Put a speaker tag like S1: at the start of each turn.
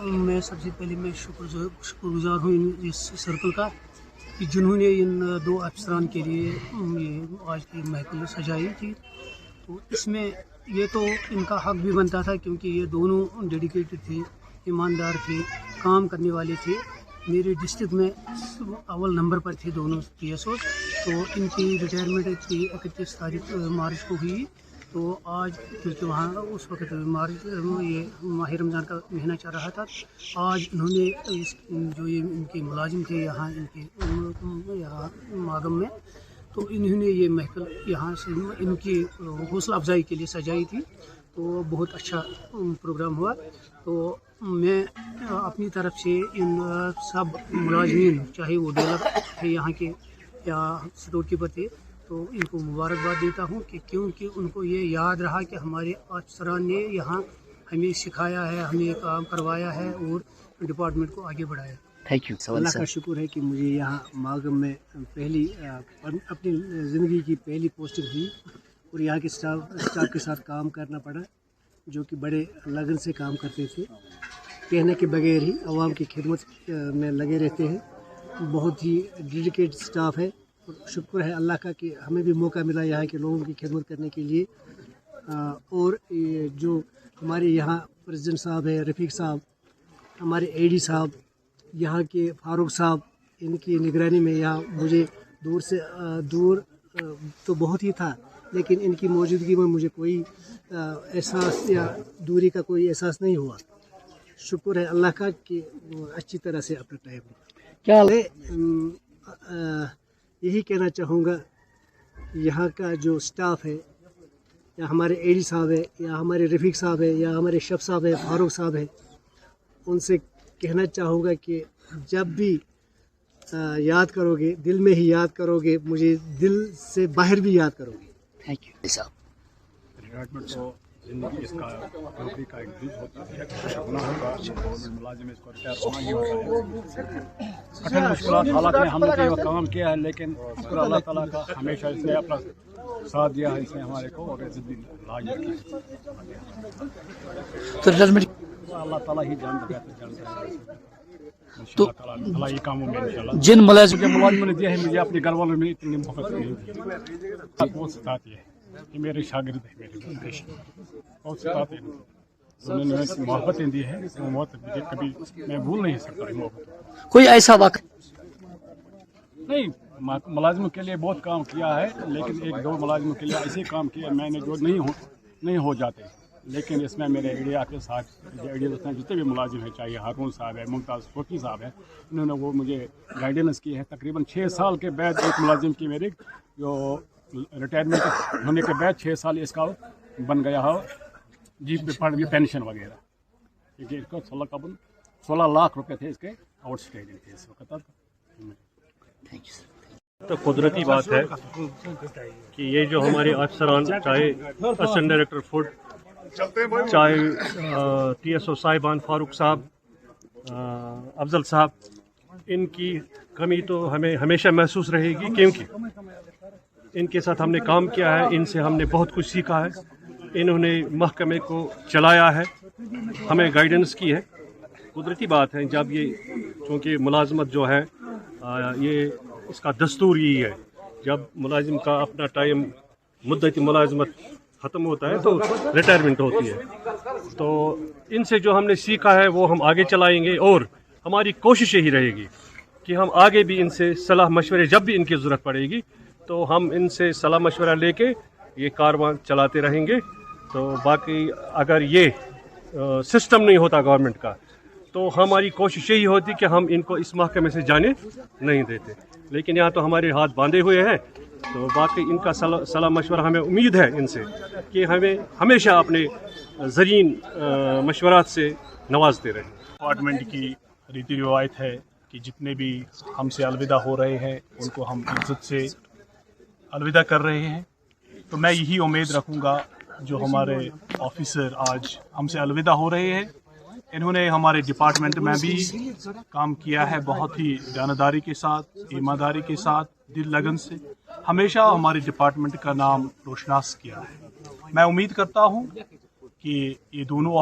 S1: मैं सबसे पहले मैं शुक्रगुजार हूँ इस सर्कल का कि जिन्होंने इन दो अफसरान के लिए ये आज की महफिल सजाई थी। तो इसमें ये तो इनका हक भी बनता था क्योंकि ये दोनों डेडिकेटेड थे, ईमानदार थे, काम करने वाले थे। मेरे डिस्ट्रिक्ट में अव्वल नंबर पर थे दोनों PSO। तो इनकी रिटायरमेंट की 31 मार्च को हुई। तो आज क्योंकि वहाँ उस वक्त मार्च ये माह रमज़ान का महीना चल रहा था, आज इन्होंने जो ये इनके मुलाजिम थे यहाँ यहाँ मागम में, तो इन्होंने ये महफिल यहाँ से इनकी हौसला अफजाई के लिए सजाई थी। तो बहुत अच्छा प्रोग्राम हुआ। तो मैं अपनी तरफ से इन सब मुलाजमीन, चाहे वो डीलर थे यहाँ के या स्टोर कीपर थे, तो इनको मुबारकबाद देता हूँ कि क्योंकि उनको ये याद रहा कि हमारे अफसरान ने यहाँ हमें सिखाया है, हमें काम करवाया है और डिपार्टमेंट को आगे बढ़ाया।
S2: Thank you.
S3: अल्लाह का शुक्र है कि मुझे यहाँ मागम में पहली अपनी ज़िंदगी की पहली पोस्टिंग हुई और यहाँ के स्टाफ के साथ काम करना पड़ा, जो कि बड़े लगन से काम करते थे, कहने के बगैर ही आवाम की खिदमत में लगे रहते हैं। बहुत ही डेडिकेटेड स्टाफ है। शुक्र है अल्लाह का कि हमें भी मौका मिला यहाँ के लोगों की खिदमत करने के लिए। और जो हमारे यहाँ प्रेसिडेंट साहब है, रफ़ीक साहब, हमारे AD साहब, यहाँ के फारूक साहब, इनकी निगरानी में यहाँ मुझे दूर तो बहुत ही था, लेकिन इनकी मौजूदगी में मुझे कोई एहसास या दूरी का कोई एहसास नहीं हुआ। शुक्र है अल्लाह का कि अच्छी तरह से अपना टाइम क्या यही कहना चाहूँगा, यहाँ का जो स्टाफ है, या हमारे AD साहब है, या हमारे रफ़ीक साहब है, या हमारे शफ साहब है, फारूक साहब है, उनसे कहना चाहूँगा कि जब भी याद करोगे, दिल में ही याद करोगे, मुझे दिल से बाहर भी याद करोगे।
S2: थैंक यू साहब।
S4: रिटायरमेंट तो ज़िंदगी इसका नौकरी का एक चीज़ होता है, होना होगा। गवर्नमेंट मुलाजिम इसको रिटायर होना ही होता है। कठिन मुश्किलात हालात में हम लोग ये काम किया है, लेकिन शुक्र अल्लाह ताला का, हमेशा इसने अपना साथ दिया है इसने हमारे को, और लाज रखी
S2: तो रिटायरमेंट
S4: अल्लाह ताला ही जानता है।
S2: तो
S4: अल्लाह ये कामों में इंशाल्लाह
S2: जिन
S4: मुलाजिमों ने दिया है, मुझे अपने घर वालों में इतनी मोहब्बत नहीं दी। बहुत सताती है, ये मेरे शागिर्द है, मेरे पेश बहुत सताते हैं। उन्होंने मुझे मोहब्बतें दी है, मुझे कभी मैं भूल नहीं सकता मोहब्बत।
S2: कोई ऐसा वक्त
S4: नहीं, मुलाजिमों के लिए बहुत काम किया है, लेकिन एक दो मुलाजिमों के लिए ऐसे काम किया मैंने जो नहीं हो जाते। लेकिन इसमें मेरे एरिया के साथ जितने भी मुलाजिम हैं, चाहे हारून साहब है, मुमताज़ फ़ोकी साहब है, इन्होंने वो मुझे गाइडेंस की है। तकरीबन 6 साल के बाद एक मुलाजिम की मेरी जो रिटायरमेंट होने के बाद 6 साल इसका बन गया हो जी पेंशन वगैरह, क्योंकि इसको 16 लाख रुपए थे इसके आउटस्टैंडिंग थे इस वक्त।
S5: तो कुदरती बात है कि ये जो हमारे अफसरान, चाहे असिस्टेंट डायरेक्टर फूड, चाहे TSO साहिबान, फारूक साहब, अफजल साहब, इनकी कमी तो हमें हमेशा महसूस रहेगी, क्योंकि इनके साथ हमने काम किया है, इनसे हमने बहुत कुछ सीखा है। इन्होंने महकमे को चलाया है, हमें गाइडेंस की है। कुदरती बात है जब ये, चूँकि मुलाजमत जो है ये इसका दस्तूर यही है, जब मुलाजिम का अपना टाइम मुद्दत मुलाजमत ख़त्म होता है तो रिटायरमेंट होती है। तो इनसे जो हमने सीखा है वो हम आगे चलाएंगे, और हमारी कोशिश यही रहेगी कि हम आगे भी इनसे सलाह मशवरे, जब भी इनकी ज़रूरत पड़ेगी तो हम इनसे सलाह मशवरा लेके ये कारवां चलाते रहेंगे। तो बाकी अगर ये सिस्टम नहीं होता गवर्नमेंट का, तो हमारी कोशिश यही होती कि हम इनको इस महकमे से जाने नहीं देते, लेकिन यहाँ तो हमारे हाथ बांधे हुए हैं। तो बाकी इनका सलाह मशवरा, हमें उम्मीद है इनसे कि हमें हमेशा अपने ज़रीन मशवरात से नवाजते रहें।
S4: डिपार्टमेंट की रीति रिवायत है कि जितने भी हमसे अलविदा हो रहे हैं उनको हम इज्जत से अलविदा कर रहे हैं। तो मैं यही उम्मीद रखूँगा, जो हमारे ऑफिसर आज हमसे अलविदा हो रहे हैं, इन्होंने हमारे डिपार्टमेंट में भी काम किया है, बहुत ही जानदारी के साथ, ईमानदारी के साथ, दिल लगन से हमेशा हमारे डिपार्टमेंट का नाम रोशनास किया है। मैं उम्मीद करता हूँ कि ये दोनों